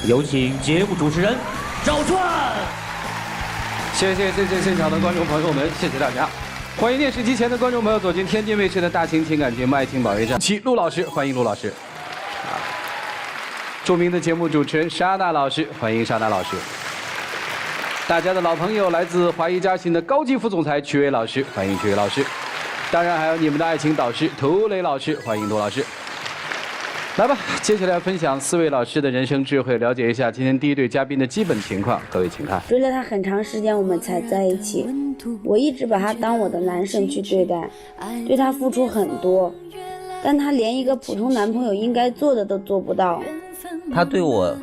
有请节目主持人赵传。谢谢现场的观众朋友们，谢谢大家。欢迎电视机前的观众朋友走进天津卫视的大型情感节目《爱情保卫战》，陆老师，欢迎陆老师。著名的节目主持人莎娜老师，欢迎莎娜老师。大家的老朋友，来自华谊嘉信的高级副总裁曲伟老师，欢迎曲伟老师。当然还有你们的爱情导师涂磊老师，欢迎涂老师。来吧，接下来分享4位老师的人生智慧，了解一下今天第一对嘉宾的基本情况。各位请看。追了他很长时间，我们才在一起。我一直把他当我的男神去对待，对他付出很多，但他连一个普通男朋友应该做的都做不到。他对我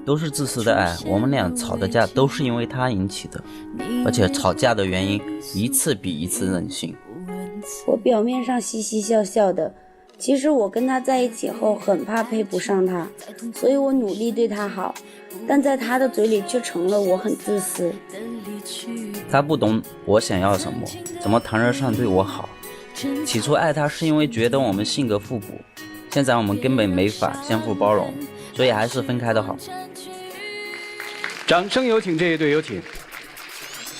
都是自私的爱，我们俩吵的架都是因为他引起的，而且吵架的原因一次比一次任性。我表面上嘻嘻笑笑的，其实我跟他在一起后很怕配不上他，所以我努力对他好，但在他的嘴里却成了我很自私。他不懂我想要什么，怎么谈得上对我好。起初爱他是因为觉得我们性格互补，现在我们根本没法相互包容，所以还是分开的好。掌声有请这一对，有请。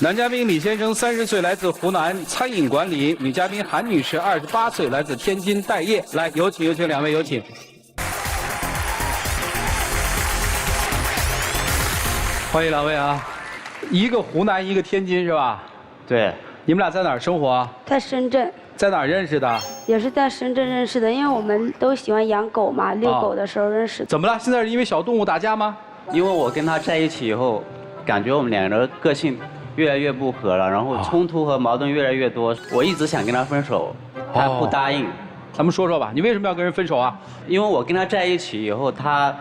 男嘉宾李先生30岁，来自湖南餐饮管理；女嘉宾韩女士28岁，来自天津待业。来，有请两位，有请。欢迎两位啊！一个湖南，一个天津是吧？对。你们俩在哪儿生活啊？在深圳。在哪儿认识的？也是在深圳认识的，因为我们都喜欢养狗嘛，遛狗的时候认识的。怎么了？现在是因为小动物打架吗？因为我跟他在一起以后，感觉我们两个人个性越来越不合了，然后冲突和矛盾越来越多。我一直想跟他分手，他不答应。咱们说说吧，你为什么要跟人分手啊？因为我跟他在一起以后，他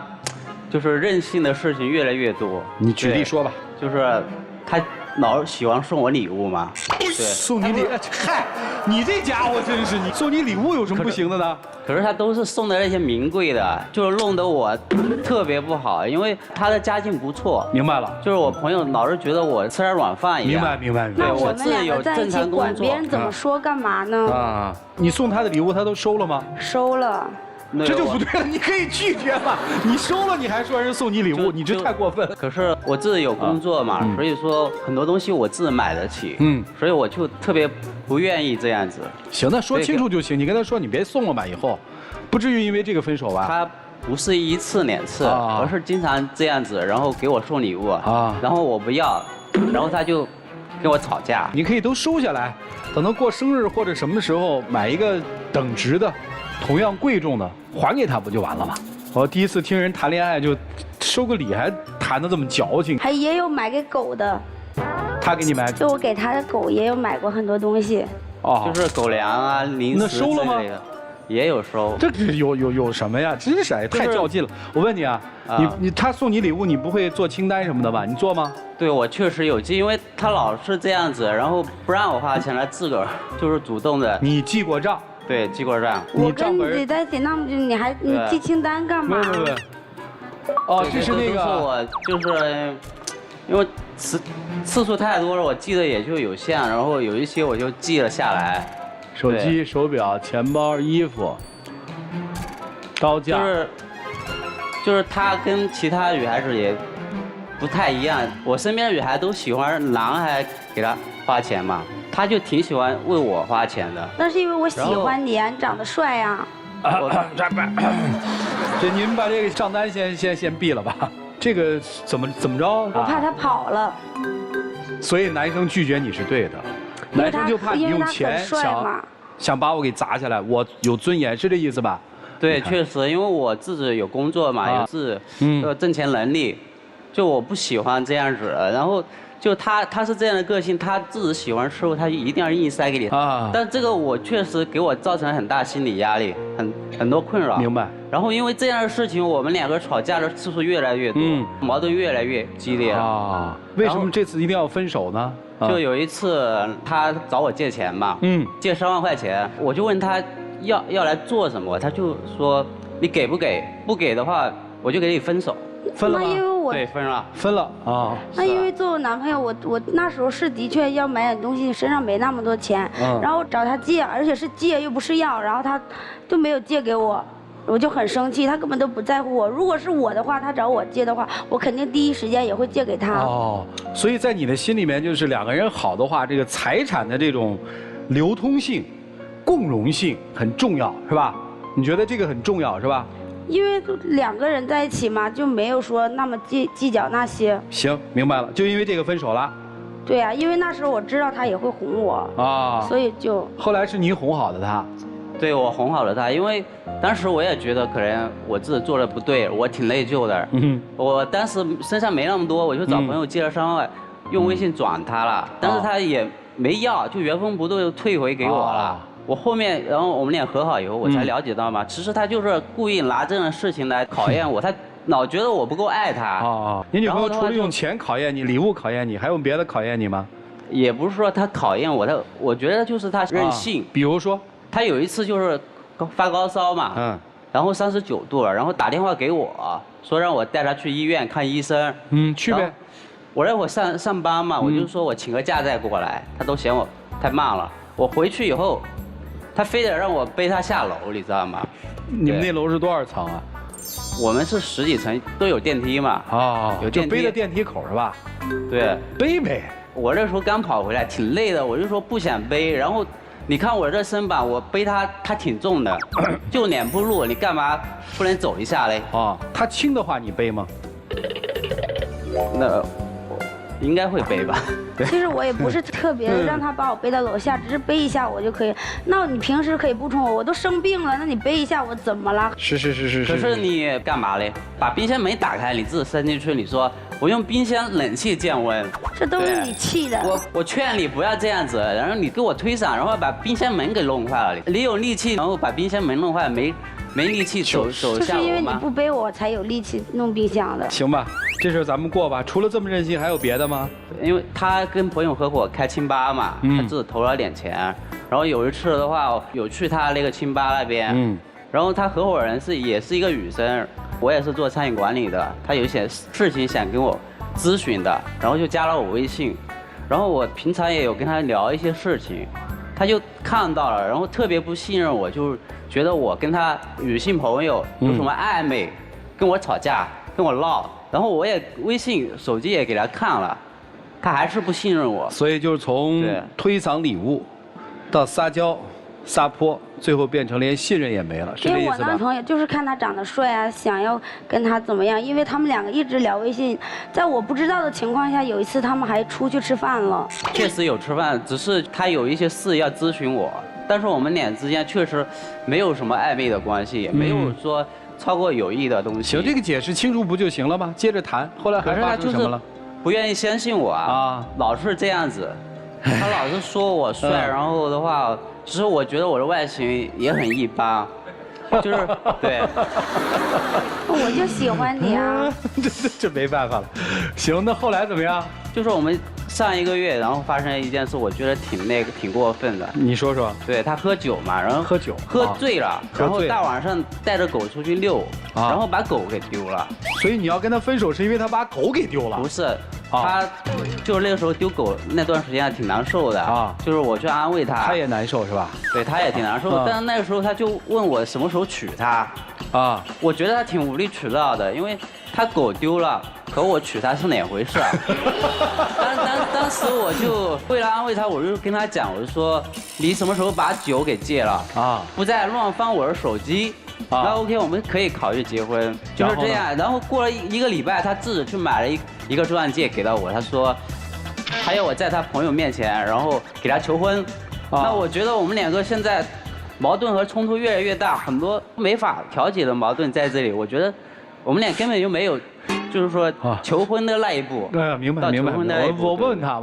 就是任性的事情越来越多。你举例说吧。就是他老喜欢送我礼物嘛。对，送你礼，嗨，你这家伙真是，你送你礼物有什么不行的呢？可是他都是送的那些名贵的，就是弄得我特别不好，因为他的家境不错。明白了。就是我朋友老是觉得我吃点软饭一样。明白。那我们两个在一起管别人怎么说干嘛呢？啊，你送他的礼物他都收了吗？收了。这就不对了，你可以拒绝嘛。你收了，你还说人送你礼物，你这太过分了。可是我自己有工作嘛，所以说很多东西我自己买得起。所以我就特别不愿意这样子。行，那说清楚就行。你跟他说，你别送了吧，以后不至于因为这个分手吧？他不是1次2次，而是经常这样子，然后给我送礼物然后我不要，然后他就跟我吵架。你可以都收下来，等到过生日或者什么时候买一个等值的。同样贵重的还给他不就完了吗？我第一次听人谈恋爱就收个礼还谈得这么矫情。还也有买给狗的。他给你买？就我给他的狗也有买过很多东西。哦，就是狗粮啊、零食之类的。那收了吗？也有收。这有什么呀？真是太较劲了。我问你啊，他送你礼物，你不会做清单什么的吧？你做吗？对，我确实有记，因为他老是这样子，然后不让我花钱，他自个儿就是主动的。你记过账？对，记过账。我跟你在一起那么久，你记清单干嘛？没。哦，这是那个。我就是因为次数太多了，我记得也就有限，然后有一些我就记了下来。手机、手表、钱包、衣服、刀架。就是他跟其他女孩子也不太一样，我身边的女孩都喜欢男孩给她花钱嘛。他就挺喜欢为我花钱的，那是因为我喜欢你啊，你长得帅呀。这您把这个账单先毙了吧？这个怎么着？我怕他跑了。所以男生拒绝你是对的，男生就怕你用钱想把我给砸下来，我有尊严，是这意思吧？对，确实，因为我自己有工作嘛，有自挣钱能力，就我不喜欢这样子，然后。就他是这样的个性，他自己喜欢吃物，他就一定要硬塞给你。但这个我确实给我造成很大心理压力，很多困扰。明白。然后因为这样的事情，我们两个吵架的次数越来越多，矛盾越来越激烈。为什么这次一定要分手呢？就有一次他找我借钱嘛，借3万块钱，我就问他要来做什么，他就说你给不给？不给的话，我就给你分手。分了吗？对，分了啊。那因为做我男朋友，我那时候是的确要买点东西，身上没那么多钱，然后找他借，而且是借又不是要，然后他就没有借给我，我就很生气，他根本都不在乎我。如果是我的话，他找我借的话，我肯定第一时间也会借给他。哦，所以在你的心里面，就是两个人好的话，这个财产的这种流通性、共融性很重要，是吧？你觉得这个很重要，是吧？因为两个人在一起嘛，就没有说那么计较那些。行，明白了，就因为这个分手了。对呀、因为那时候我知道他也会哄我啊，所以就后来是你哄好的他。对，我哄好了他，因为当时我也觉得可能我自己做的不对，我挺内疚的。我当时身上没那么多，我就找朋友借了3万，用微信转他了，但是他也没要，就原封不动就退回给我了。我后面，然后我们俩和好以后，我才了解到嘛，其实他就是故意拿这种事情来考验我，他老觉得我不够爱他。哦，你女朋友除了用钱考验你、礼物考验你，还有别的考验你吗？也不是说他考验我，我觉得就是他任性。比如说，他有一次就是发高烧嘛，然后39度了，然后打电话给我说让我带他去医院看医生。去呗。我那会上班嘛，我就说我请个假再过来，他都嫌我太慢了。我回去以后，他非得让我背他下楼，你知道吗？你们那楼是多少层啊？我们是10几层，都有电梯嘛。有电梯。就背着电梯口是吧？对。背呗。我那时候刚跑回来，挺累的，我就说不想背。然后你看我这身板，我背他挺重的，就2步路，你干嘛不能走一下嘞？他轻的话你背吗？那应该会背吧。其实我也不是特别让他把我背到楼下，只是背一下我就可以。那你平时可以不冲我都生病了，那你背一下我怎么了？是。可是你干嘛嘞？把冰箱门打开，你自己伸进去，你说我用冰箱冷气降温，这都是你气的。我劝你不要这样子，然后你给我推搡，然后把冰箱门给弄坏了。你有力气，然后把冰箱门弄坏，没力气走下楼吗？就是因为你不背我才有力气弄冰箱的。行吧，这事咱们过吧。除了这么任性，还有别的吗？因为他跟朋友合伙开清吧嘛，他自己投了点钱，然后有一次的话，有去他那个清吧那边，然后他合伙人也是一个女生，我也是做餐饮管理的，他有一些事情想跟我咨询的，然后就加了我微信，然后我平常也有跟他聊一些事情，他就看到了，然后特别不信任我，就是觉得我跟他女性朋友有什么暧昧，跟我吵架，跟我闹，然后我也微信手机也给他看了，他还是不信任我，所以就是从推搡礼物到撒娇撒泼，最后变成连信任也没了，是这意思吧？因为我男朋友就是看他长得帅啊，想要跟他怎么样，因为他们两个一直聊微信，在我不知道的情况下，有一次他们还出去吃饭了。确实有吃饭，只是他有一些事要咨询我，但是我们俩之间确实没有什么暧昧的关系，也没有说超过友谊的东西。行，这个解释清楚不就行了吗？接着谈，后来还发生什么了？不愿意相信我啊，老是这样子，他老是说我帅，然后的话，其实我觉得我的外形也很一般，就是对。我就喜欢你啊！这没办法了。行，那后来怎么样？就是我们上1个月，然后发生一件事，我觉得挺过分的。你说说。对，他喝酒嘛，然后喝醉了，然后大晚上带着狗出去遛，然后把狗给丢了。所以你要跟他分手，是因为他把狗给丢了？不是，他就是那个时候丢狗那段时间还挺难受的啊，就是我去安慰他，他也难受是吧？对，他也挺难受，但是那个时候他就问我什么时候娶她，我觉得他挺无理取闹的，因为他狗丢了，可我娶她是哪回事啊？当时我就为了安慰他，我就跟他讲，我就说你什么时候把酒给戒了啊？不再乱翻我的手机。那 OK， 我们可以考虑结婚，就是这样。然后过了1个礼拜，他自己去买了一个钻戒给到我，他说还有我在他朋友面前，然后给他求婚。那我觉得我们2个现在矛盾和冲突越来越大，很多没法调解的矛盾在这里。我觉得我们俩根本就没有，就是说求婚的那一步。明白。我问他。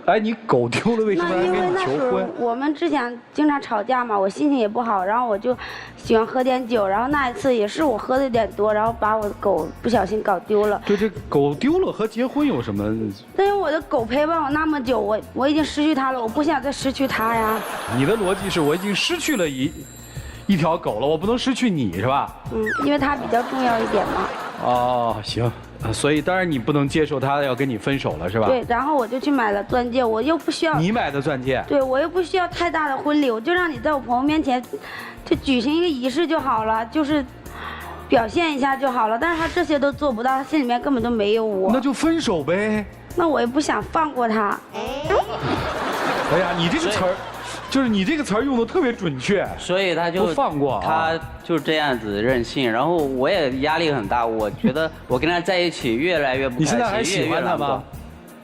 哎，你狗丢了，为什么还跟你求婚？我们之前经常吵架嘛，我心情也不好，然后我就喜欢喝点酒，然后那一次也是我喝的有点多，然后把我的狗不小心搞丢了。对，这狗丢了和结婚有什么？但是我的狗陪伴我那么久，我已经失去它了，我不想再失去它呀。你的逻辑是我已经失去了一条狗了，我不能失去你是吧？因为它比较重要一点嘛。行，所以当然你不能接受他要跟你分手了，是吧？对，然后我就去买了钻戒，我又不需要你买的钻戒？对，我又不需要太大的婚礼，我就让你在我朋友面前，就举行一个仪式就好了，就是表现一下就好了。但是他这些都做不到，他心里面根本都没有我。那就分手呗。那我也不想放过他。哎呀，你这个词儿，就是你这个词儿用的特别准确，所以他就不放过啊，他就这样子任性，然后我也压力很大，我觉得我跟他在一起越来越不开心。你现在还喜欢他吗？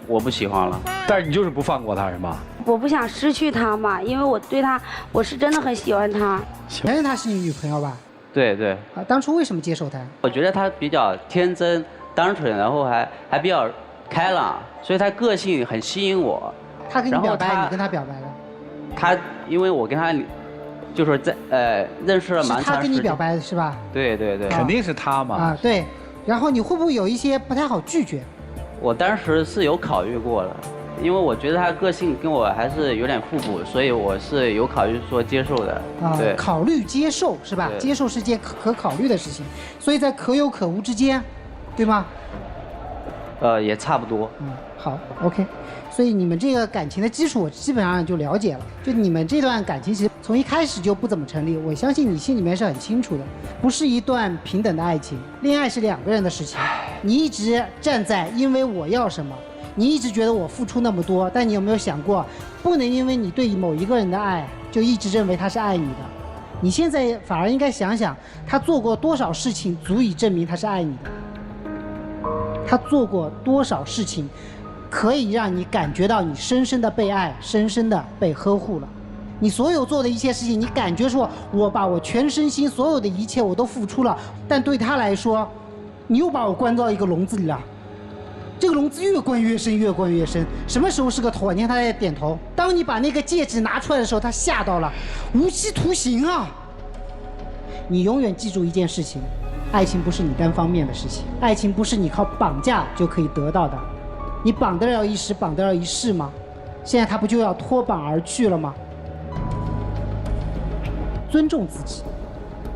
我不喜欢了。但是你就是不放过他是吗？我不想失去他嘛，因为我对他，我是真的很喜欢他。原来她是你女朋友吧？对对。啊，当初为什么接受她？我觉得他比较天真、单纯，然后还比较开朗，所以他个性很吸引我。他跟你表白，你跟他表白了？他因为我跟他就是在认识了蛮长时间。是他跟你表白的是吧？对对对。肯定是他嘛。啊对，然后你会不会有一些不太好拒绝？我当时是有考虑过的，因为我觉得他个性跟我还是有点互补，所以我是有考虑说接受的。啊，对，考虑接受是吧？接受是件可考虑的事情，所以在可有可无之间，对吗？也差不多。好 ，OK。所以你们这个感情的基础我基本上就了解了，就你们这段感情其实从一开始就不怎么成立，我相信你心里面是很清楚的，不是一段平等的爱情，恋爱是2个人的事情，你一直站在因为我要什么，你一直觉得我付出那么多，但你有没有想过，不能因为你对某一个人的爱就一直认为他是爱你的，你现在反而应该想想他做过多少事情足以证明他是爱你的，他做过多少事情可以让你感觉到你深深的被爱，深深的被呵护了。你所有做的一切事情，你感觉说我把我全身心所有的一切我都付出了，但对他来说，你又把我关到一个笼子里了。这个笼子越关越深，越关越深。什么时候是个头？你看他在点头。当你把那个戒指拿出来的时候，他吓到了，无期徒刑啊！你永远记住一件事情，爱情不是你单方面的事情，爱情不是你靠绑架就可以得到的。你绑得了一时，绑得了一世吗？现在他不就要脱绑而去了吗？尊重自己，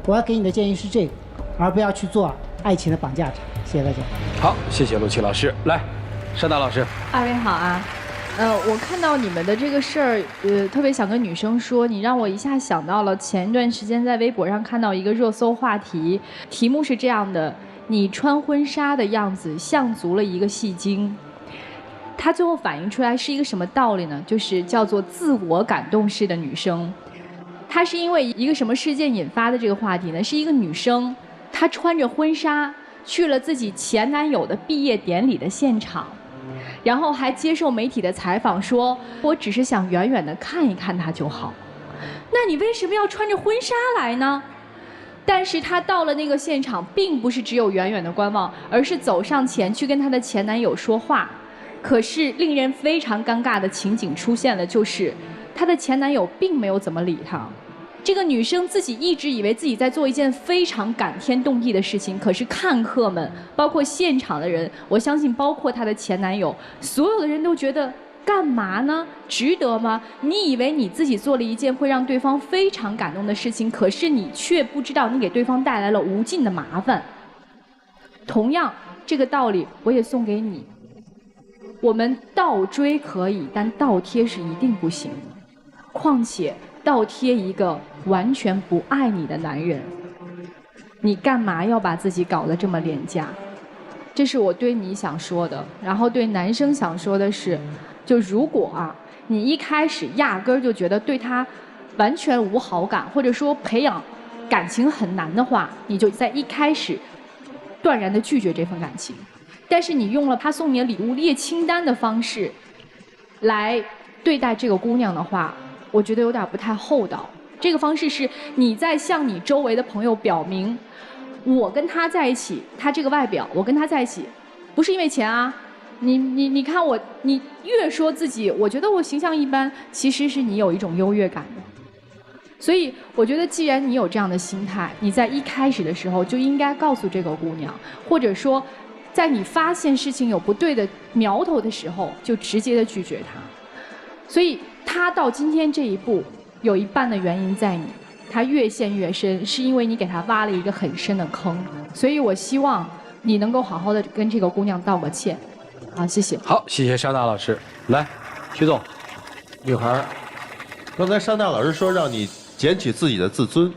我要给你的建议是这个，而不要去做爱情的绑架者。谢谢大家。好，谢谢陆琪老师。来，单娜老师。二位好啊。我看到你们的这个事儿，特别想跟女生说，你让我一下想到了前一段时间在微博上看到一个热搜话题，题目是这样的：你穿婚纱的样子像足了一个戏精。它最后反映出来是一个什么道理呢？就是叫做自我感动式的女生。她是因为一个什么事件引发的这个话题呢？是一个女生，她穿着婚纱去了自己前男友的毕业典礼的现场，然后还接受媒体的采访说，我只是想远远地看一看他就好。那你为什么要穿着婚纱来呢？但是她到了那个现场，并不是只有远远的观望，而是走上前去跟她的前男友说话。可是令人非常尴尬的情景出现了，就是她的前男友并没有怎么理她。这个女生自己一直以为自己在做一件非常感天动地的事情，可是看客们，包括现场的人，我相信包括她的前男友，所有的人都觉得干嘛呢？值得吗？你以为你自己做了一件会让对方非常感动的事情，可是你却不知道你给对方带来了无尽的麻烦。同样，这个道理我也送给你。我们倒追可以，但倒贴是一定不行的。况且倒贴一个完全不爱你的男人，你干嘛要把自己搞得这么廉价？这是我对你想说的。然后对男生想说的是，就如果你一开始压根儿就觉得对他完全无好感，或者说培养感情很难的话，你就在一开始断然的拒绝这份感情。但是你用了他送你的礼物列清单的方式来对待这个姑娘的话，我觉得有点不太厚道。这个方式是你在向你周围的朋友表明，我跟他在一起，他这个外表，我跟他在一起不是因为钱啊。你看我，你越说自己我觉得我形象一般，其实是你有一种优越感的。所以我觉得既然你有这样的心态，你在一开始的时候就应该告诉这个姑娘，或者说在你发现事情有不对的苗头的时候，就直接的拒绝他。所以他到今天这一步，有一半的原因在你，他越陷越深，是因为你给他挖了一个很深的坑。所以我希望你能够好好的跟这个姑娘道个歉。好，谢谢。好，谢谢莎娜老师。来，徐总，女孩，刚才莎娜老师说让你捡起自己的自尊，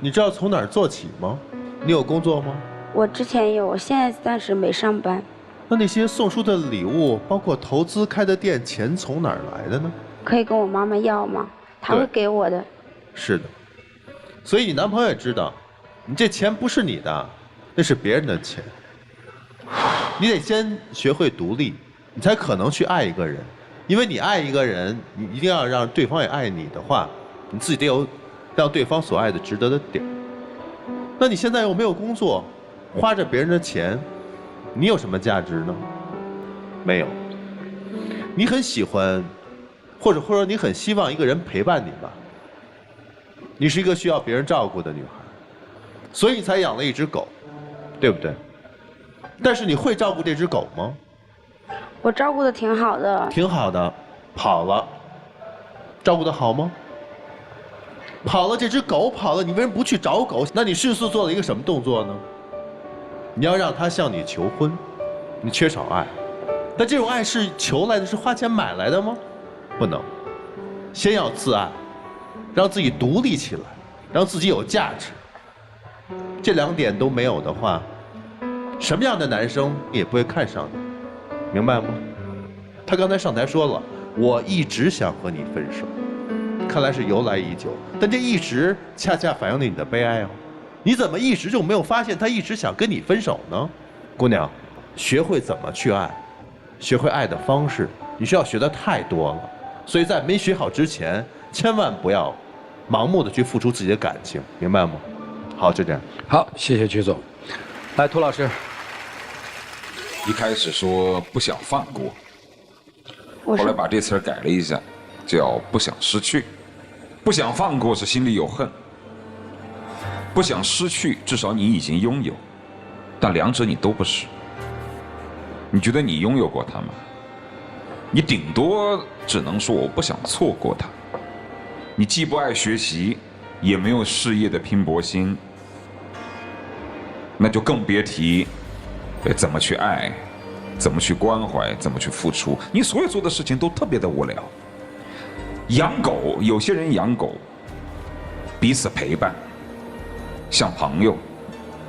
你知道从哪儿做起吗？你有工作吗？我之前有，我现在暂时没上班。那些送出的礼物，包括投资开的店，钱从哪儿来的呢？可以跟我妈妈要吗？她会给我的。是的，所以你男朋友也知道，你这钱不是你的，那是别人的钱。你得先学会独立，你才可能去爱一个人。因为你爱一个人，你一定要让对方也爱你的话，你自己得有让对方所爱的值得的点。那你现在又没有工作，花着别人的钱，你有什么价值呢？没有。你很喜欢，或者说你很希望一个人陪伴你吧。你是一个需要别人照顾的女孩，所以你才养了一只狗，对不对？但是你会照顾这只狗吗？我照顾的挺好的。挺好的，跑了，照顾的好吗？跑了，这只狗跑了，你为什么不去找狗？那你迅速做了一个什么动作呢？你要让他向你求婚，你缺少爱。但这种爱是求来的，是花钱买来的吗？不能，先要自爱，让自己独立起来，让自己有价值。这2点都没有的话，什么样的男生也不会看上你，明白吗？他刚才上台说了，我一直想和你分手，看来是由来已久，但这一直恰恰反映了你的悲哀哦。你怎么一直就没有发现他一直想跟你分手呢？姑娘，学会怎么去爱，学会爱的方式，你需要学的太多了，所以在没学好之前，千万不要盲目的去付出自己的感情，明白吗？好，就这样。好，谢谢曲总。来，涂老师。一开始说不想放过，后来把这词儿改了一下，叫不想失去。不想放过是心里有恨，不想失去至少你已经拥有，但两者你都不是。你觉得你拥有过它吗？你顶多只能说我不想错过它。你既不爱学习，也没有事业的拼搏心，那就更别提怎么去爱，怎么去关怀，怎么去付出。你所有做的事情都特别的无聊。养狗，有些人养狗彼此陪伴，像朋友，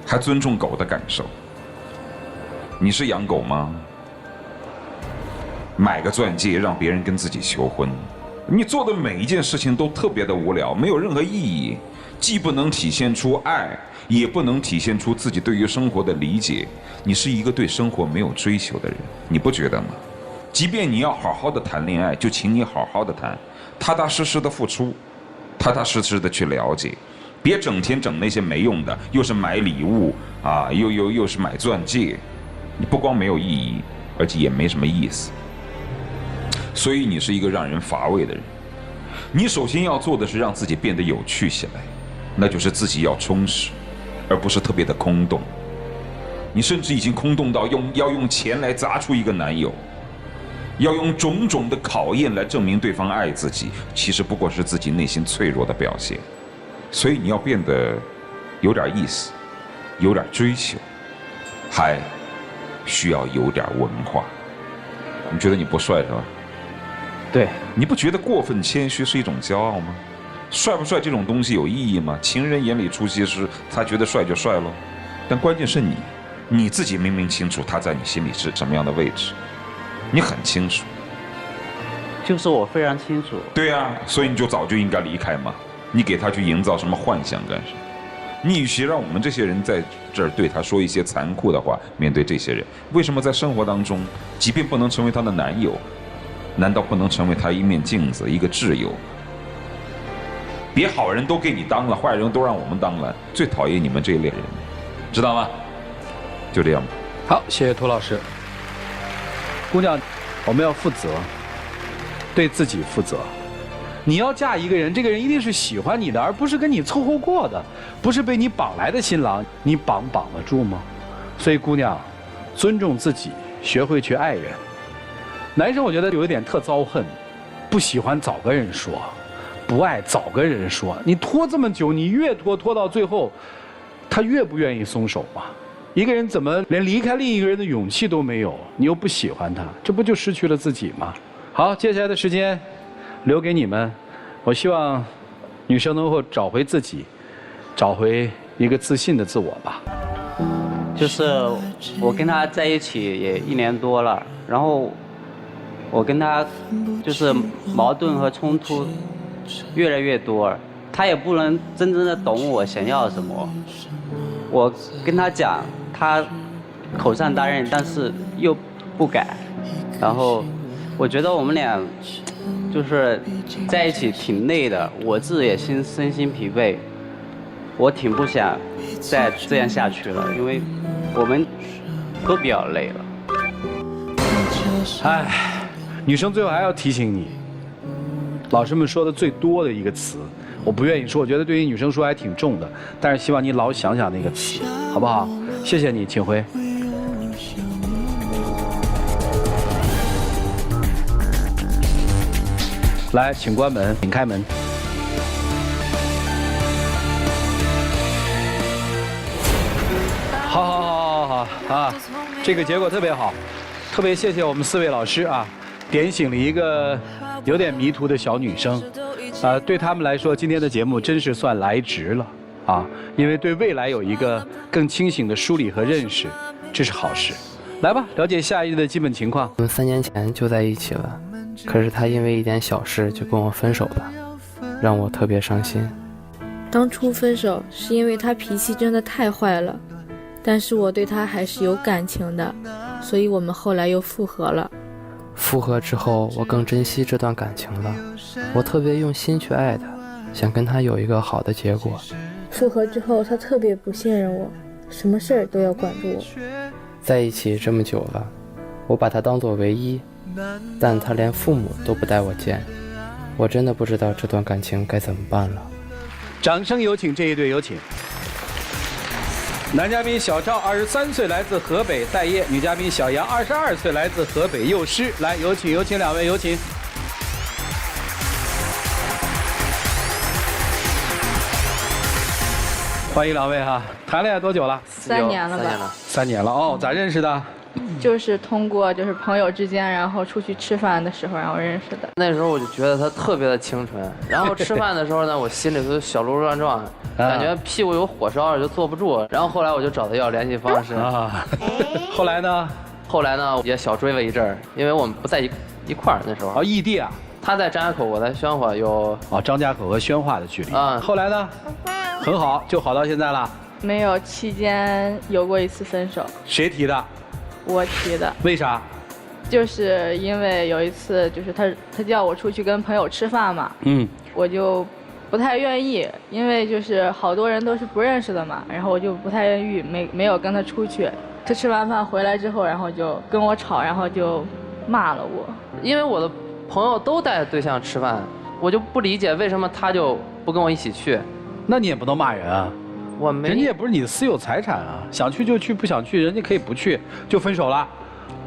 还尊重狗的感受。你是养狗吗？买个钻戒让别人跟自己求婚，你做的每一件事情都特别的无聊，没有任何意义，既不能体现出爱，也不能体现出自己对于生活的理解。你是一个对生活没有追求的人，你不觉得吗？即便你要好好的谈恋爱，就请你好好的谈，踏踏实实的付出，踏踏实实的去了解，别整天整那些没用的，又是买礼物啊，又是买钻戒，你不光没有意义，而且也没什么意思。所以你是一个让人乏味的人。你首先要做的是让自己变得有趣起来，那就是自己要充实，而不是特别的空洞。你甚至已经空洞到要用钱来砸出一个男友，要用种种的考验来证明对方爱自己，其实不过是自己内心脆弱的表现。所以你要变得有点意思，有点追求，还需要有点文化。你觉得你不帅是吧？对，你不觉得过分谦虚是一种骄傲吗？帅不帅这种东西有意义吗？情人眼里出西施，他觉得帅就帅咯。但关键是你自己明明清楚他在你心里是什么样的位置，你很清楚。就是我非常清楚。对啊，所以你就早就应该离开嘛。你给他去营造什么幻想干什么？你与其让我们这些人在这儿对他说一些残酷的话，面对这些人，为什么在生活当中，即便不能成为他的男友，难道不能成为他一面镜子，一个挚友？别好人都给你当了，坏人都让我们当了，最讨厌你们这一类人，知道吗？就这样吧。好，谢谢涂老师。姑娘，我们要负责，对自己负责。你要嫁一个人，这个人一定是喜欢你的，而不是跟你凑合过的，不是被你绑来的新郎，你绑得住吗？所以姑娘，尊重自己，学会去爱人。男生我觉得有一点特遭恨，不喜欢早跟人说，不爱早跟人说。你拖这么久，你越拖到最后，他越不愿意松手嘛。一个人怎么连离开另一个人的勇气都没有？你又不喜欢他，这不就失去了自己吗？好，接下来的时间留给你们。我希望女生能够找回自己，找回一个自信的自我吧。就是我跟他在一起也1年多了，然后我跟他就是矛盾和冲突越来越多，他也不能真正的懂我想要什么。我跟他讲，他口上答应，但是又不改。然后我觉得我们俩就是在一起挺累的，我自己也身心疲惫，我挺不想再这样下去了，因为我们都比较累了。唉，女生最后还要提醒你，老师们说的最多的一个词，我不愿意说，我觉得对于女生说还挺重的，但是希望你老想想那个词，好不好？谢谢你，请回。来，请关门，请开门。好啊！这个结果特别好，特别谢谢我们4位老师啊，点醒了一个有点迷途的小女生，对他们来说，今天的节目真是算来值了啊，因为对未来有一个更清醒的梳理和认识，这是好事。来吧，了解下一日的基本情况。我们3年前就在一起了，可是他因为一点小事就跟我分手了，让我特别伤心。当初分手是因为他脾气真的太坏了，但是我对他还是有感情的，所以我们后来又复合了。复合之后，我更珍惜这段感情了，我特别用心去爱他，想跟他有一个好的结果。复合之后，他特别不信任我，什么事儿都要管住我。在一起这么久了，我把他当作唯一，但他连父母都不带我见，我真的不知道这段感情该怎么办了。掌声有请这一对，有请。男嘉宾小赵23岁，来自河北待业；女嘉宾小杨22岁，来自河北幼师。来，有请2位，有请。欢迎2位哈，谈恋爱多久了？3年了吧？3年了哦，咋认识的？就是通过朋友之间，然后出去吃饭的时候，然后认识的。那时候我就觉得他特别的清纯，然后吃饭的时候呢，我心里头小鹿乱撞，感觉屁股有火烧就坐不住。然后后来我就找他要联系方式啊。后来呢？后来呢也小追了一阵儿，因为我们不在一块儿那时候。哦，异地啊。他在张家口，我在宣化，有张家口和宣化的距离啊。后来呢？很好，就好到现在了。没有，期间有过一次分手。谁提的？我提的。为啥？就是因为有一次，就是他叫我出去跟朋友吃饭嘛，我就不太愿意，因为就是好多人都是不认识的嘛，然后我就不太愿意，没有跟他出去。他吃完饭回来之后，然后就跟我吵，然后就骂了我。因为我的朋友都带对象吃饭，我就不理解为什么他就不跟我一起去。那你也不能骂人啊。我没，人家也不是你的私有财产啊，想去就去，不想去人家可以不去，就分手了。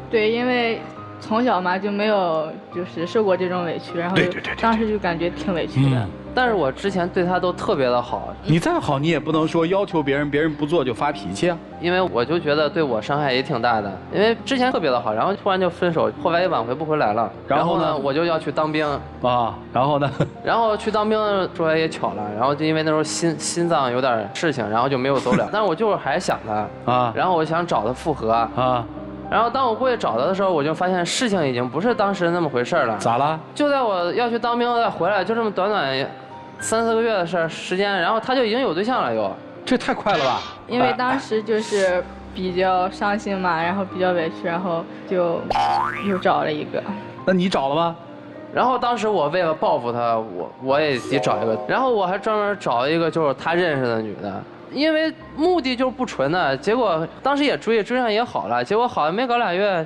对，因为从小嘛就没有就是受过这种委屈，然后当时就感觉挺委屈的。但是我之前对他都特别的好，你再好你也不能说要求别人，别人不做就发脾气啊。因为我就觉得对我伤害也挺大的，因为之前特别的好，然后突然就分手，后来也挽回不回来了。然后呢，我就要去当兵啊，然后呢？然后去当兵说来也巧了，然后就因为那时候心脏有点事情，然后就没有走了。但是我就是还想他啊，然后我想找他复合啊。然后当我过去找他的时候，我就发现事情已经不是当时那么回事了。咋了？就在我要去当兵再回来，就这么短3-4个月的时间，然后他就已经有对象了又。这太快了吧！因为当时就是比较伤心嘛，然后比较委屈，然后就又找了一个。那你找了吗？然后当时我为了报复他，我也得找一个，然后我还专门找一个就是他认识的女的。因为目的就是不纯的，结果当时也追上也好了，结果好像没搞2月，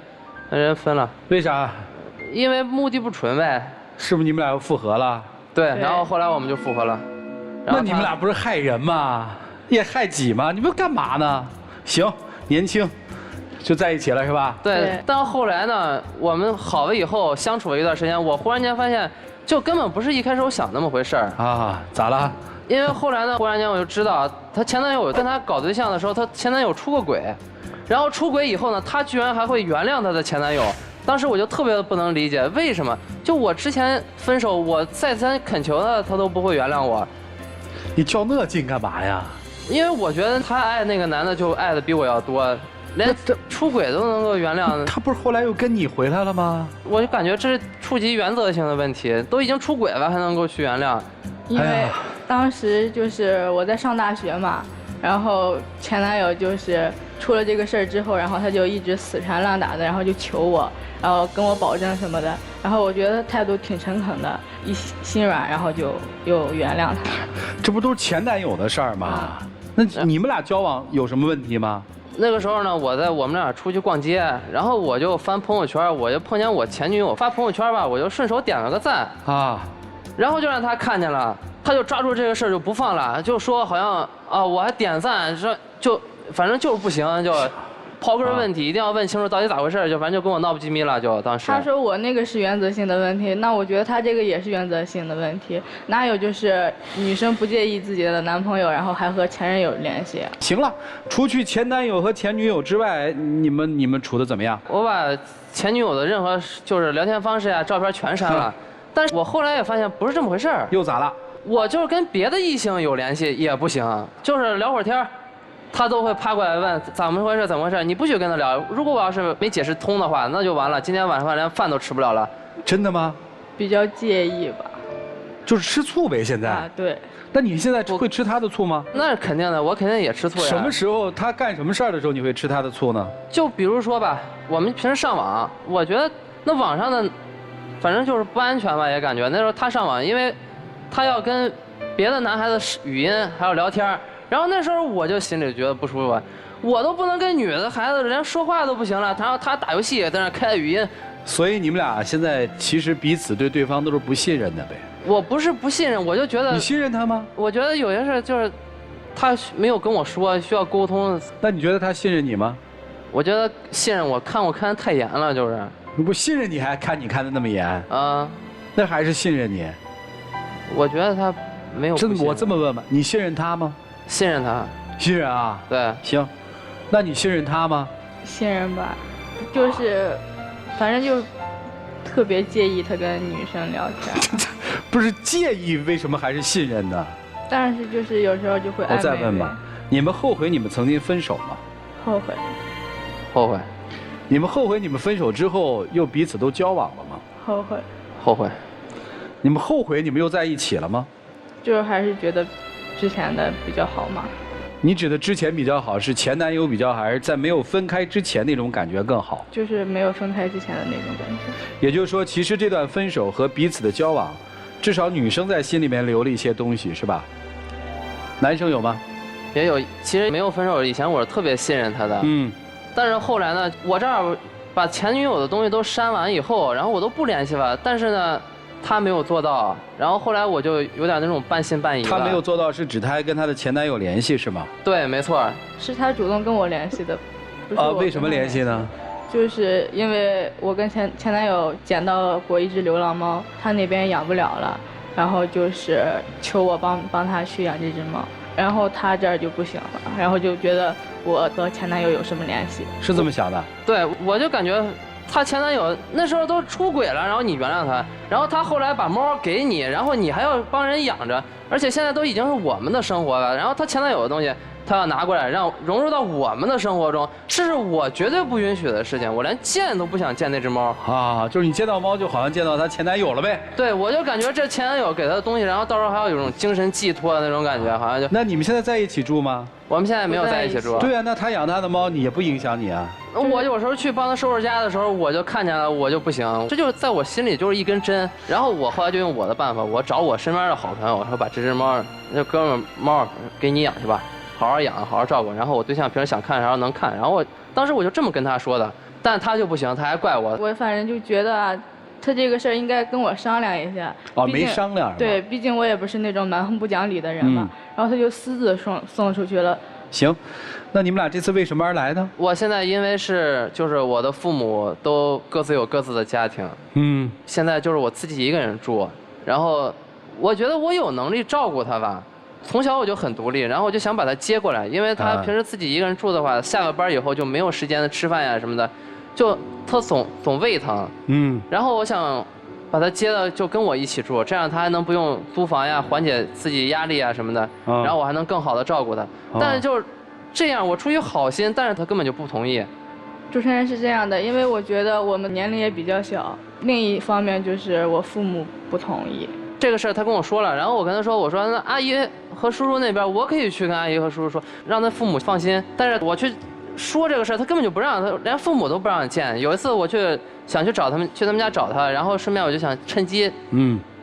人分了。为啥？因为目的不纯呗。是不是你们俩又复合了？对，然后后来我们就复合了。那你们俩不是害人吗？也害己吗？你们干嘛呢？行，年轻，就在一起了是吧？对。但后来呢，我们好了以后相处了一段时间，我忽然间发现，就根本不是一开始我想那么回事儿啊。咋了？因为后来呢，忽然间我就知道，她前男友跟她搞对象的时候，她前男友出过轨，然后出轨以后呢，她居然还会原谅她的前男友。当时我就特别不能理解，为什么？就我之前分手，我再三恳求她都不会原谅我。你较那劲干嘛呀？因为我觉得她爱那个男的就爱的比我要多，连出轨都能够原谅。他不是后来又跟你回来了吗？我就感觉这是触及原则性的问题，都已经出轨了还能够去原谅？因为当时就是我在上大学嘛，然后前男友就是出了这个事儿之后，然后他就一直死缠烂打的，然后就求我，然后跟我保证什么的，然后我觉得态度挺诚恳的，一心软，然后就又原谅他。这不都是前男友的事儿吗？那你们俩交往有什么问题吗？那个时候呢，我们俩出去逛街，然后我就翻朋友圈，我就碰见我前女友发朋友圈吧，我就顺手点了个赞啊，然后就让他看见了，他就抓住这个事儿就不放了，就说好像啊我还点赞，说就反正就是不行，就刨根问底，一定要问清楚到底咋回事，就反正就跟我闹不机密了，就当时。他说我那个是原则性的问题，那我觉得他这个也是原则性的问题，哪有就是女生不介意自己的男朋友，然后还和前任有联系？行了，除去前男友和前女友之外，你们处的怎么样？我把前女友的任何就是聊天方式呀、照片全删了，但是我后来也发现不是这么回事儿。又咋了？我就是跟别的异性有联系也不行，就是聊会儿天儿。他都会趴过来问怎么回事，怎么回事？你不许跟他聊。如果我要是没解释通的话，那就完了。今天晚上连饭都吃不了了。真的吗？比较介意吧。就是吃醋呗，现在。啊，对。那你现在会吃他的醋吗？那是肯定的，我肯定也吃醋呀。什么时候他干什么事儿的时候，你会吃他的醋呢？就比如说吧，我们平时上网，我觉得那网上的，反正就是不安全吧，也感觉那时候他上网，因为他要跟别的男孩子语音还要聊天。然后那时候我就心里觉得不舒服，我都不能跟女的孩子连说话都不行了，然后他打游戏在那开语音，所以你们俩现在其实彼此对对方都是不信任的呗。我不是不信任，我就觉得你信任他吗？我觉得有些事就是他没有跟我说，需要沟通。那你觉得他信任你吗？我觉得信任我，看得太严了，就是。你不信任你还看你看得那么严啊？那还是信任你？我觉得他没有。我这么问吧，你信任他吗？信任他，信任啊，对，行，那你信任他吗？信任吧，就是，反正就特别介意他跟女生聊天。不是介意，为什么还是信任呢？但是就是有时候就会暧昧。我再问吧，你们后悔你们曾经分手吗？后悔。后悔。你们后悔你们分手之后又彼此都交往了吗？后悔。后悔。你们后悔你们又在一起了吗？就是还是觉得之前的比较好嘛。你指的之前比较好是前男友比较好，还是在没有分开之前那种感觉更好？就是没有分开之前的那种感觉。也就是说，其实这段分手和彼此的交往，至少女生在心里面留了一些东西，是吧？男生有吗？也有。其实没有分手以前，我是特别信任他的。但是后来呢，我这儿把前女友的东西都删完以后，然后我都不联系了。但是呢，他没有做到，然后后来我就有点那种半信半疑。他没有做到是指他还跟他的前男友联系是吗？对，没错。是他主动跟我联系的。为什么联系呢？就是因为我跟前男友捡到过一只流浪猫，他那边养不了了，然后就是求我帮他去养这只猫，然后他这儿就不行了，然后就觉得我和前男友有什么联系？是这么想的？对，我就感觉他前男友那时候都出轨了，然后你原谅他，然后他后来把猫给你，然后你还要帮人养着，而且现在都已经是我们的生活了，然后他前男友的东西他要拿过来让融入到我们的生活中，这是我绝对不允许的事情，我连见都不想见那只猫啊！就是你见到猫就好像见到他前男友了呗？对，我就感觉这前男友给他的东西，然后到时候还要有种精神寄托的那种感觉，好像就。那你们现在在一起住吗？我们现在没有在一起住。对啊，那他养他的猫，你也不影响你啊。我有时候去帮他收拾家的时候，我就看见了，我就不行，这就是在我心里就是一根针。然后我后来就用我的办法，我找我身边的好朋友，我说把这只猫，那哥们猫给你养去吧。好好养，好好照顾。然后我对象平时想看啥能看，然后当时我就这么跟他说的，但他就不行，他还怪我。我反正就觉得啊，他这个事儿应该跟我商量一下。哦，没商量。对，毕竟我也不是那种蛮横不讲理的人嘛。然后他就私自送出去了。行，那你们俩这次为什么而来呢？我现在因为就是我的父母都各自有各自的家庭，现在就是我自己一个人住，然后我觉得我有能力照顾他吧。从小我就很独立，然后我就想把他接过来，因为他平时自己一个人住的话，下了班以后就没有时间吃饭呀什么的，就他总胃疼。然后我想把他接了，就跟我一起住，这样他还能不用租房呀，缓解自己压力啊什么的，然后我还能更好的照顾他。但是就是这样，我出于好心，但是他根本就不同意。主持人是这样的，因为我觉得我们年龄也比较小，另一方面就是我父母不同意。这个事儿他跟我说了，然后我跟他说，我说那阿姨和叔叔那边我可以去跟阿姨和叔叔说，让他父母放心。但是我去说这个事儿，他根本就不让，他连父母都不让见。有一次我想去找他们，去他们家找他，然后顺便我就想趁机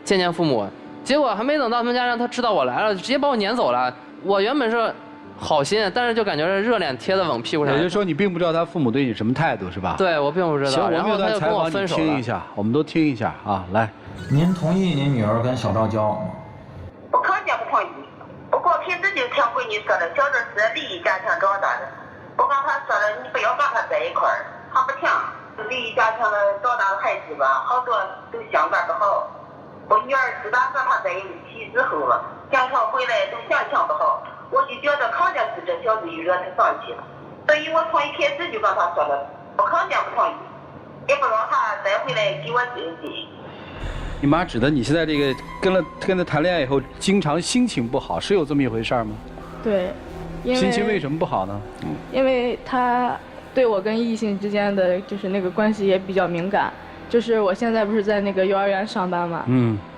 见见父母，结果还没等到他们家，让他知道我来了，直接把我撵走了。我原本是好心，但是就感觉是热脸贴在冷屁股上。也就是说，你并不知道他父母对你什么态度，是吧？对，我并不知道。行，然后他就跟我分手了。听一下，我们都听一下啊，来。您同意您女儿跟小赵交往吗？我肯定不同意。不过平时就听闺女说的，小赵是离异家庭长大的。我刚才说了，你不要跟他在一块儿，他不听。离异家庭的长大的孩子吧，好多都相感不好。我女儿自打跟他在一起之后了，经常回来都相情不好，我就觉得肯定是这小子又惹他生气了。所以我从一开始就跟他说了，我肯定不同意，也不让他再回来给我继续。你妈指的你现在这个跟他谈恋爱以后，经常心情不好，是有这么一回事吗？对，心情为什么不好呢？因为他对我跟异性之间的就是那个关系也比较敏感。就是我现在不是在那个幼儿园上班嘛，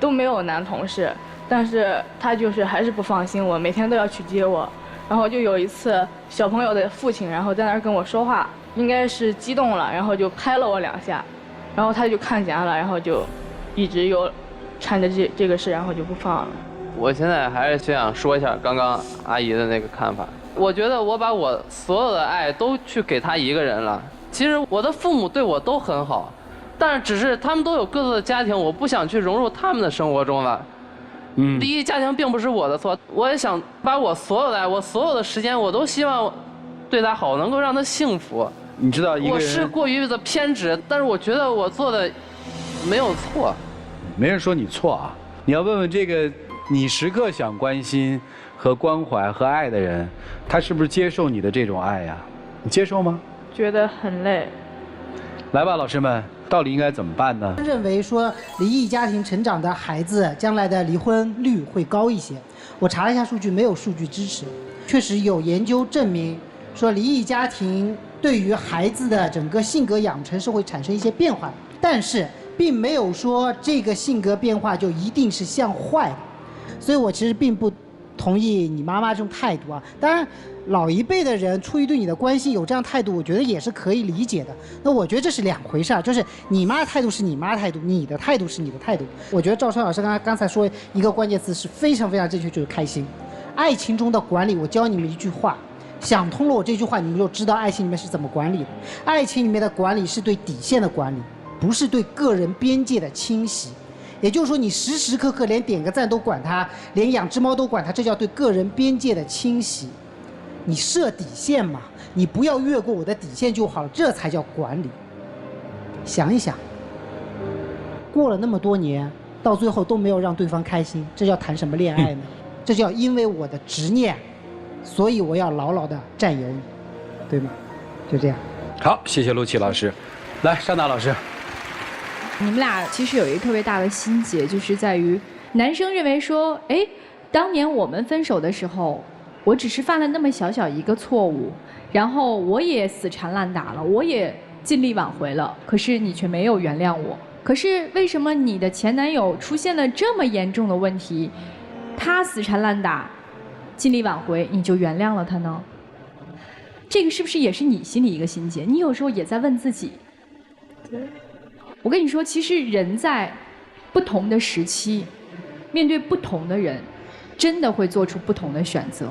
都没有男同事，但是他就是还是不放心我，每天都要去接我。然后就有一次小朋友的父亲，然后在那儿跟我说话，应该是激动了，然后就拍了我2下，然后他就看见了，然后就一直有缠着这个事，然后就不放了。我现在还是想说一下刚刚阿姨的那个看法。我觉得我把我所有的爱都去给他一个人了。其实我的父母对我都很好，但是只是他们都有各自的家庭，我不想去融入他们的生活中了。离异家庭并不是我的错，我也想把我所有的爱，我所有的时间，我都希望对他好，能够让他幸福。你知道，我是过于的偏执，但是我觉得我做的没有错。没人说你错啊，你要问问这个你时刻想关心和关怀和爱的人，他是不是接受你的这种爱呀？你接受吗？觉得很累。来吧，老师们，到底应该怎么办呢？认为说离异家庭成长的孩子将来的离婚率会高一些。我查了一下数据，没有数据支持。确实有研究证明说离异家庭对于孩子的整个性格养成是会产生一些变化，但是并没有说这个性格变化就一定是向坏的。所以我其实并不同意你妈妈这种态度啊。当然老一辈的人出于对你的关心有这样态度，我觉得也是可以理解的。那我觉得这是两回事儿，就是你妈的态度是你妈的态度，你的态度是你的态度。我觉得赵川老师刚才说一个关键词是非常非常正确，就是开心。爱情中的管理，我教你们一句话，想通了我这句话，你们就知道爱情里面是怎么管理的。爱情里面的管理是对底线的管理，不是对个人边界的侵袭。也就是说，你时时刻刻连点个赞都管他，连养只猫都管他，这叫对个人边界的侵袭。你设底线嘛，你不要越过我的底线就好了，这才叫管理。想一想，过了那么多年，到最后都没有让对方开心，这叫谈什么恋爱呢？这叫因为我的执念，所以我要牢牢地占有你，对吗？就这样。好，谢谢陆琪老师。来，尚达老师。你们俩其实有一个特别大的心结，就是在于男生认为说，哎，当年我们分手的时候，我只是犯了那么小小一个错误，然后我也死缠烂打了，我也尽力挽回了，可是你却没有原谅我。可是为什么你的前男友出现了这么严重的问题，他死缠烂打，尽力挽回，你就原谅了他呢？这个是不是也是你心里一个心结？你有时候也在问自己。对。我跟你说，其实人在不同的时期，面对不同的人，真的会做出不同的选择，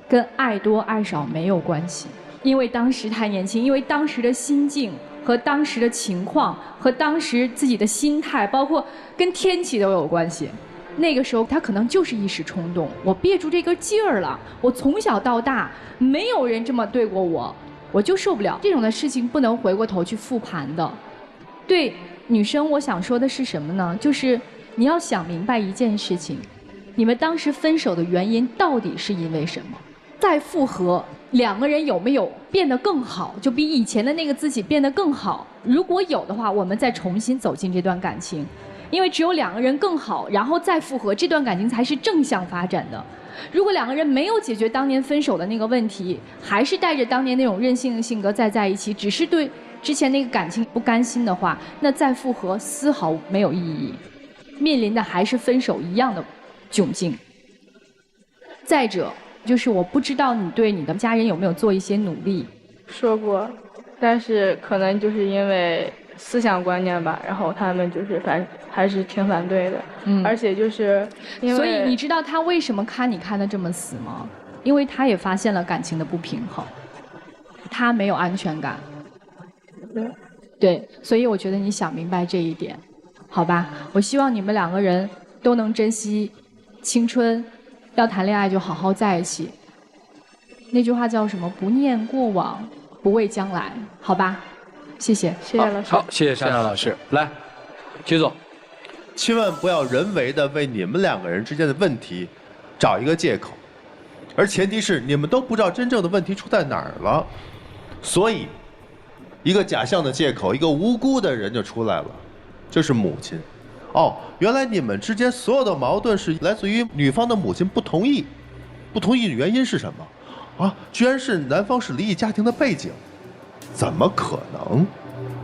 跟爱多爱少没有关系。因为当时太年轻，因为当时的心境和当时的情况和当时自己的心态，包括跟天气都有关系。那个时候他可能就是一时冲动，我憋住这根劲儿了，我从小到大没有人这么对过我，我就受不了。这种的事情不能回过头去复盘的。对女生，我想说的是什么呢？就是你要想明白一件事情，你们当时分手的原因到底是因为什么？再复合，两个人有没有变得更好，就比以前的那个自己变得更好？如果有的话，我们再重新走进这段感情，因为只有两个人更好，然后再复合，这段感情才是正向发展的。如果两个人没有解决当年分手的那个问题，还是带着当年那种任性的性格再在一起，只是对之前那个感情不甘心的话，那再复合丝毫没有意义，面临的还是分手一样的窘境。再者，就是我不知道你对你的家人有没有做一些努力。说过，但是可能就是因为思想观念吧，然后他们就是还是挺反对的。而且就是因为，所以你知道他为什么看你看得这么死吗？因为他也发现了感情的不平衡，他没有安全感。对，所以我觉得你想明白这一点，好吧？我希望你们两个人都能珍惜青春。要谈恋爱就好好在一起。那句话叫什么？不念过往，不畏将来，好吧？谢谢，谢谢老师。好，谢谢莎娜老师。来，曲总，千万不要人为的为你们两个人之间的问题找一个借口，而前提是你们都不知道真正的问题出在哪儿了，所以一个假象的借口，一个无辜的人就出来了，这是母亲。哦，原来你们之间所有的矛盾是来自于女方的母亲不同意，不同意的原因是什么？啊，居然是男方是离异家庭的背景，怎么可能？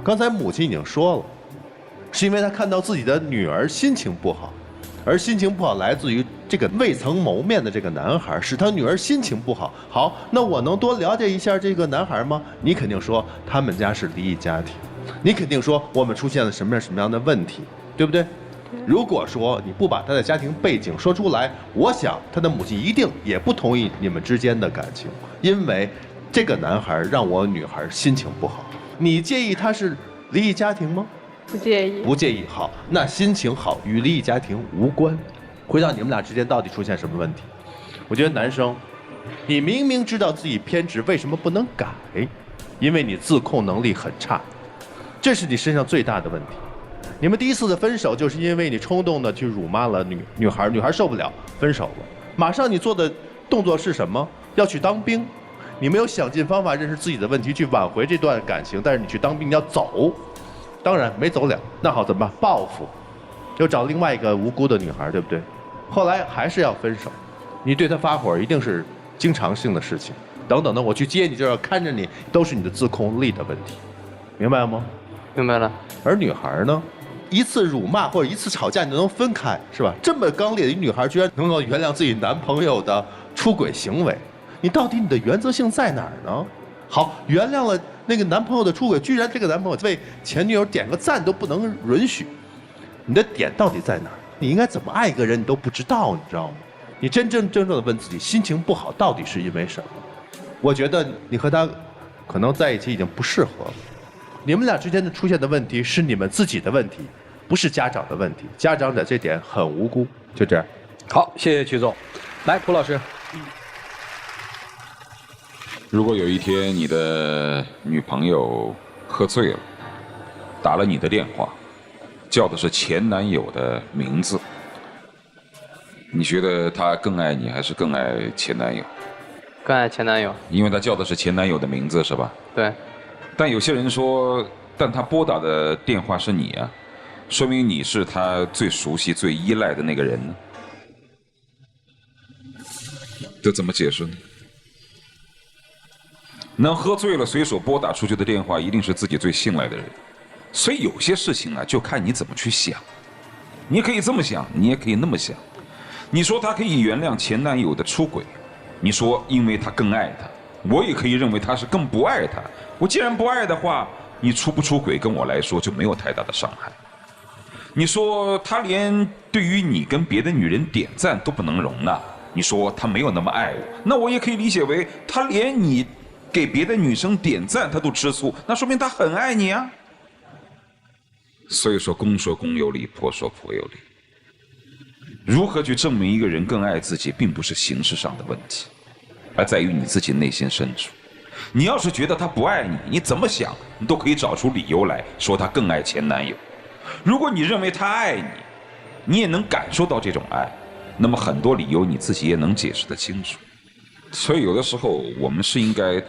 刚才母亲已经说了，是因为她看到自己的女儿心情不好，而心情不好来自于这个未曾谋面的这个男孩，使他女儿心情不好。好，那我能多了解一下这个男孩吗？你肯定说他们家是离异家庭，你肯定说我们出现了什么样的问题，对不对？如果说你不把他的家庭背景说出来，我想他的母亲一定也不同意你们之间的感情，因为这个男孩让我女孩心情不好。你介意他是离异家庭吗？不介意。不介意。好，那心情好与离异家庭无关。回到你们俩之间到底出现什么问题？我觉得男生，你明明知道自己偏执，为什么不能改？因为你自控能力很差，这是你身上最大的问题。你们第一次的分手就是因为你冲动的去辱骂了女孩，女孩受不了，分手了。马上你做的动作是什么？要去当兵。你没有想尽方法认识自己的问题去挽回这段感情，但是你去当兵你要走，当然没走了。那好怎么办？报复，又找另外一个无辜的女孩，对不对？后来还是要分手，你对她发火一定是经常性的事情。等等的，我去接你就要看着你，都是你的自控力的问题，明白吗？明白了。而女孩呢？一次辱骂或者一次吵架你都能分开，是吧？这么刚烈的一女孩居然能够原谅自己男朋友的出轨行为，你到底你的原则性在哪儿呢？好，原谅了那个男朋友的出轨，居然这个男朋友为前女友点个赞都不能允许，你的点到底在哪儿？你应该怎么爱一个人你都不知道，你知道吗？你真正的问自己，心情不好到底是因为什么？我觉得你和他可能在一起已经不适合了，你们俩之间的出现的问题是你们自己的问题，不是家长的问题。家长在这点很无辜。就这样。好，谢谢曲总。来，蒲老师。如果有一天你的女朋友喝醉了，打了你的电话，叫的是前男友的名字，你觉得她更爱你还是更爱前男友？更爱前男友。因为她叫的是前男友的名字，是吧？对。但有些人说，但她拨打的电话是你啊，说明你是她最熟悉、最依赖的那个人呢。这怎么解释呢？能喝醉了随手拨打出去的电话，一定是自己最信赖的人。所以有些事情啊，就看你怎么去想。你可以这么想，你也可以那么想。你说他可以原谅前男友的出轨，你说因为他更爱他，我也可以认为他是更不爱他。我既然不爱的话，你出不出轨跟我来说就没有太大的伤害。你说他连对于你跟别的女人点赞都不能容纳，你说他没有那么爱我，那我也可以理解为他连你给别的女生点赞他都吃醋，那说明他很爱你啊。所以说公说公有理，婆说婆有理。如何去证明一个人更爱自己，并不是形式上的问题，而在于你自己内心深处。你要是觉得他不爱你，你怎么想你都可以找出理由来说他更爱前男友。如果你认为他爱你，你也能感受到这种爱，那么很多理由你自己也能解释得清楚。所以有的时候我们是应该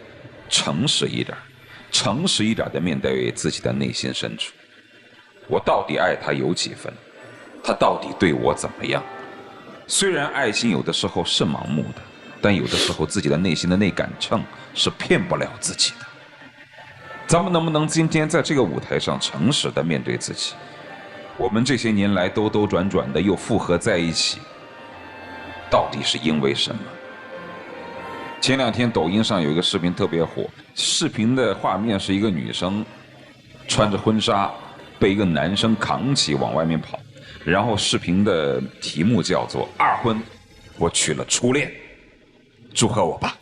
诚实一点，诚实一点的面对自己的内心深处。我到底爱他有几分？他到底对我怎么样？虽然爱情有的时候是盲目的，但有的时候自己的内心的那杆秤是骗不了自己的。咱们能不能今天在这个舞台上诚实的面对自己？我们这些年来兜兜转转的又复合在一起，到底是因为什么？前2天抖音上有一个视频特别火，视频的画面是一个女生穿着婚纱被一个男生扛起往外面跑，然后视频的题目叫做“二婚，我娶了初恋，祝贺我吧”。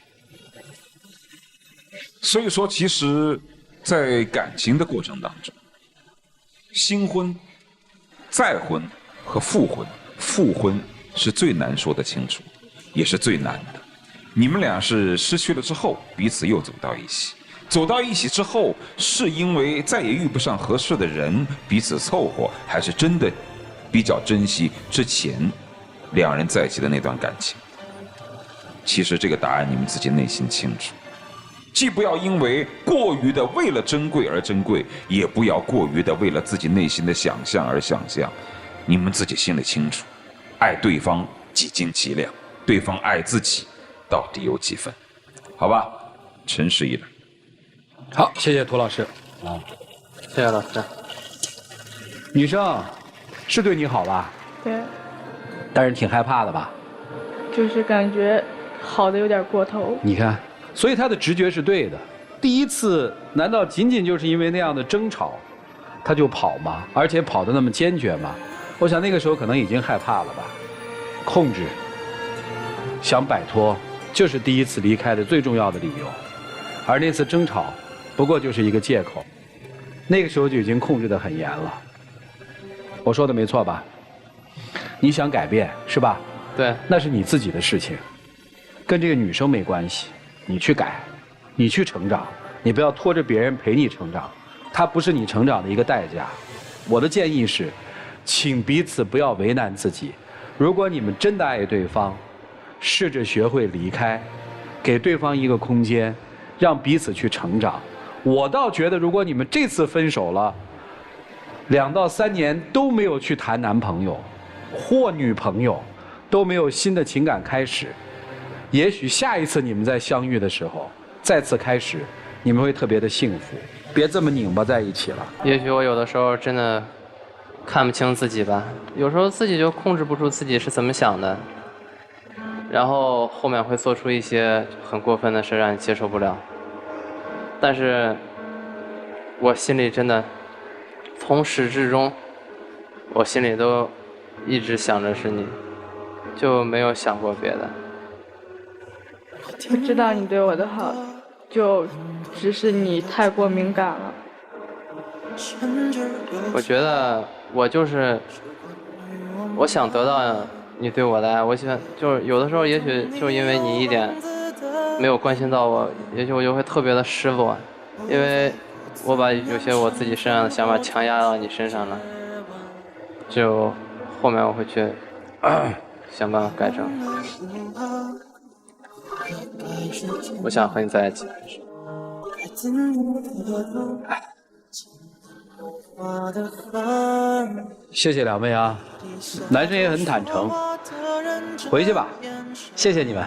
所以说，其实在感情的过程当中，新婚、再婚和复婚，复婚是最难说得清楚，也是最难的。你们俩是失去了之后，彼此又走到一起，走到一起之后，是因为再也遇不上合适的人，彼此凑合，还是真的比较珍惜之前两人在一起的那段感情？其实这个答案你们自己内心清楚。既不要因为过于的为了珍贵而珍贵，也不要过于的为了自己内心的想象而想象。你们自己心里清楚，爱对方几斤几两，对方爱自己到底有几分？好吧，诚实一点。好，谢谢涂老师。谢谢老师。女生是对你好吧？对，但是挺害怕的吧？就是感觉好的有点过头。你看，所以他的直觉是对的。第一次难道仅仅就是因为那样的争吵，他就跑吗？而且跑得那么坚决吗？我想那个时候可能已经害怕了吧，控制，想摆脱，就是第一次离开的最重要的理由。而那次争吵，不过就是一个借口。那个时候就已经控制得很严了。我说的没错吧？你想改变是吧？对，那是你自己的事情，跟这个女生没关系。你去改，你去成长，你不要拖着别人陪你成长，它不是你成长的一个代价。我的建议是，请彼此不要为难自己。如果你们真的爱对方，试着学会离开，给对方一个空间，让彼此去成长。我倒觉得，如果你们这次分手了，2到3年都没有去谈男朋友或女朋友，都没有新的情感开始，也许下一次你们再相遇的时候，再次开始，你们会特别的幸福。别这么拧巴在一起了。也许我有的时候真的看不清自己吧，有时候自己就控制不住自己是怎么想的，然后后面会做出一些很过分的事让你接受不了。但是我心里真的从始至终，我心里都一直想着是你，就没有想过别的。我知道你对我的好，就只是你太过敏感了。我觉得我就是我想得到你对我的爱，我想就是有的时候也许就因为你一点没有关心到我，也许我就会特别的失落，因为我把有些我自己身上的想法强压到你身上了，就后面我会去想办法改正。我想和你在一起。谢谢2位啊，男生也很坦诚。回去吧，谢谢你们，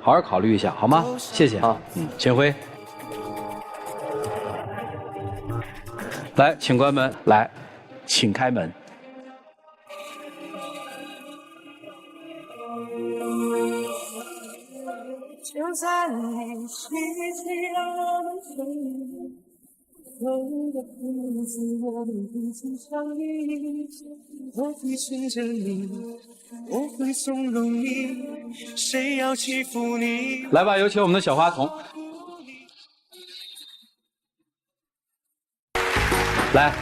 好好考虑一下好吗？谢谢。好，请回。来，请关门。来，请开门。就在你希望的生命，我的日子我们彼此相依，我会顺着你，我会纵容你，谁要欺负你？来吧，有请我们的小花童。来，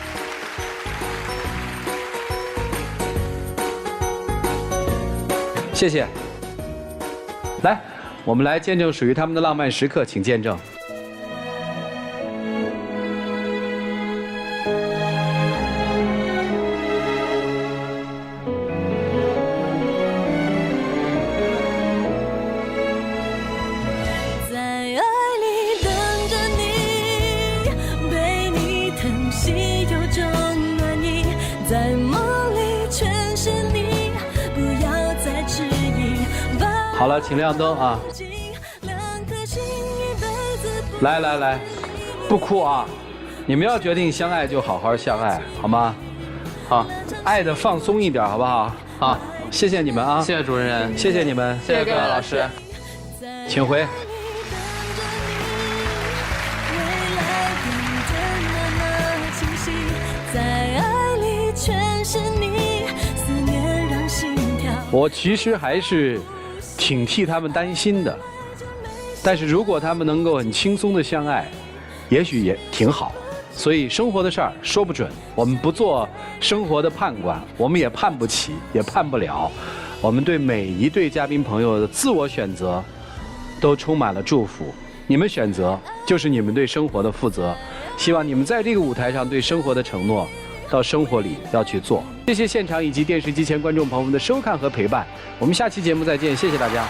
谢谢。来，我们来见证属于他们的浪漫时刻，请见证。好了，请亮灯啊！来，不哭啊！你们要决定相爱就好好相爱，好吗？好，爱的放松一点，好不好？好，谢谢你们啊！谢谢主持人，谢谢你们，谢谢各位老师，请回。我其实还是挺替他们担心的，但是如果他们能够很轻松的相爱，也许也挺好。所以生活的事儿说不准，我们不做生活的判官，我们也判不起，也判不了。我们对每一对嘉宾朋友的自我选择，都充满了祝福。你们选择就是你们对生活的负责。希望你们在这个舞台上对生活的承诺，到生活里要去做。谢谢现场以及电视机前观众朋友们的收看和陪伴，我们下期节目再见，谢谢大家。